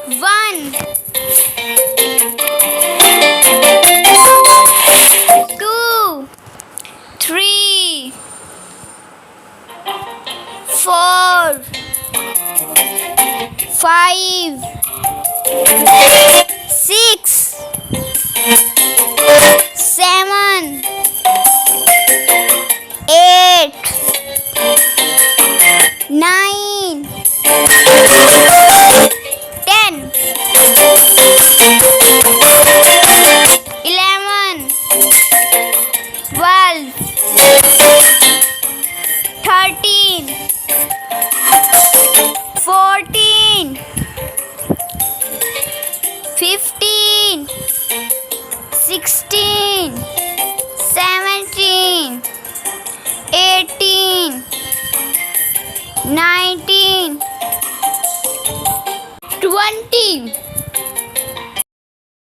1, 2, 3, 4, 5, 6, 7, 8, 9, 10, 11, 12, 13, 14, 15, 16, 17, 18, 19, 20.